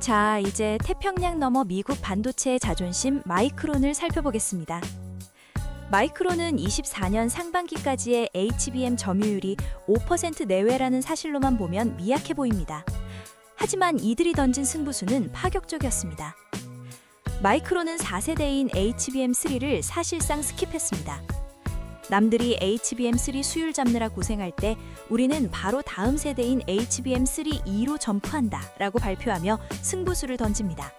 자, 이제 태평양 너머 미국 반도체의 자존심 마이크론을 살펴보겠습니다. 마이크론은 24년 상반기까지의 HBM 점유율이 5% 내외라는 사실로만 보면 미약해 보입니다. 하지만 이들이 던진 승부수는 파격적이었습니다. 마이크론은 4세대인 HBM3를 사실상 스킵했습니다. 남들이 HBM3 수율 잡느라 고생할 때 우리는 바로 다음 세대인 HBM3E로 점프한다 라고 발표하며 승부수를 던집니다.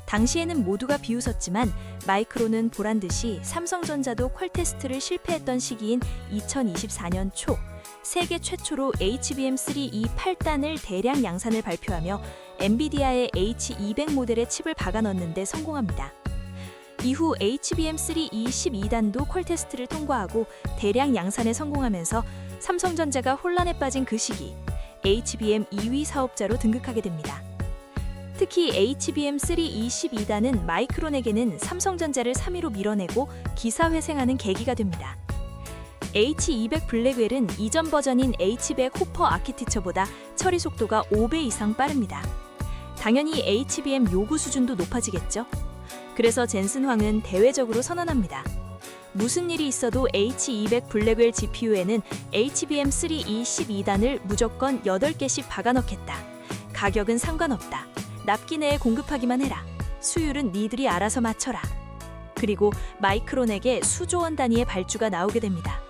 당시에는 모두가 비웃었지만 마이크론은 보란듯이 삼성전자도 퀄 테스트를 실패했던 시기인 2024년 초 세계 최초로 HBM3E 8단을 대량 양산을 발표하며 엔비디아의 H200 모델의 칩을 박아 넣는 데 성공합니다. 이후 HBM3E 12단도 퀄 테스트를 통과하고 대량 양산에 성공하면서 삼성전자가 혼란에 빠진 그 시기 HBM 2위 사업자로 등극하게 됩니다. 특히 HBM3E 12단은 마이크론에게는 삼성전자를 3위로 밀어내고 기사회생하는 계기가 됩니다. H200 블랙웰은 이전 버전인 H100 호퍼 아키텍처보다 처리 속도가 5배 이상 빠릅니다. 당연히 HBM 요구 수준도 높아지겠죠? 그래서 젠슨 황은 대외적으로 선언합니다. 무슨 일이 있어도 H200 블랙웰 GPU에는 HBM3E 12단을 무조건 8개씩 박아넣겠다. 가격은 상관없다. 납기 내에 공급하기만 해라. 수율은 니들이 알아서 맞춰라. 그리고 마이크론에게 수조 원 단위의 발주가 나오게 됩니다.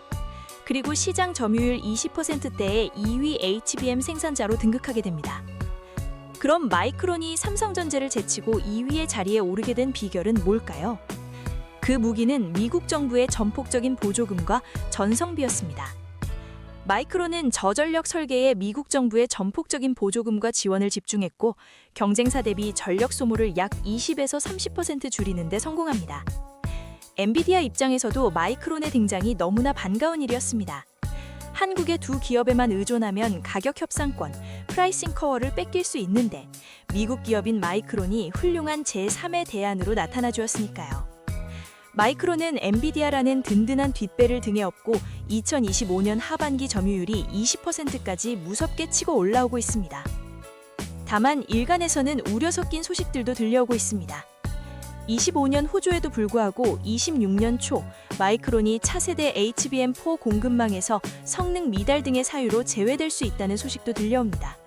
그리고 시장 점유율 20%대의 2위 HBM 생산자로 등극하게 됩니다. 그럼 마이크론이 삼성전자를 제치고 2위의 자리에 오르게 된 비결은 뭘까요? 그 무기는 미국 정부의 전폭적인 보조금과 전성비였습니다. 마이크론은 저전력 설계에 미국 정부의 전폭적인 보조금과 지원을 집중했고 경쟁사 대비 전력 소모를 약 20에서 30% 줄이는 데 성공합니다. 엔비디아 입장에서도 마이크론의 등장이 너무나 반가운 일이었습니다. 한국의 두 기업에만 의존하면 가격 협상권, 프라이싱 커워를 뺏길 수 있는데 미국 기업인 마이크론이 훌륭한 제3의 대안으로 나타나 주었으니까요. 마이크론은 엔비디아라는 든든한 뒷배를 등에 업고 2025년 하반기 점유율이 20%까지 무섭게 치고 올라오고 있습니다. 다만 일간에서는 우려 섞인 소식들도 들려오고 있습니다. 25년 호조에도 불구하고 26년 초 마이크론이 차세대 HBM4 공급망에서 성능 미달 등의 사유로 제외될 수 있다는 소식도 들려옵니다.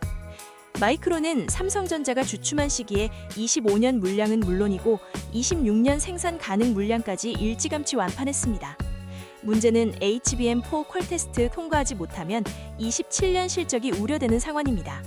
마이크론은 삼성전자가 주춤한 시기에 25년 물량은 물론이고 26년 생산 가능 물량까지 일찌감치 완판했습니다. 문제는 HBM4 퀄 테스트 통과하지 못하면 27년 실적이 우려되는 상황입니다.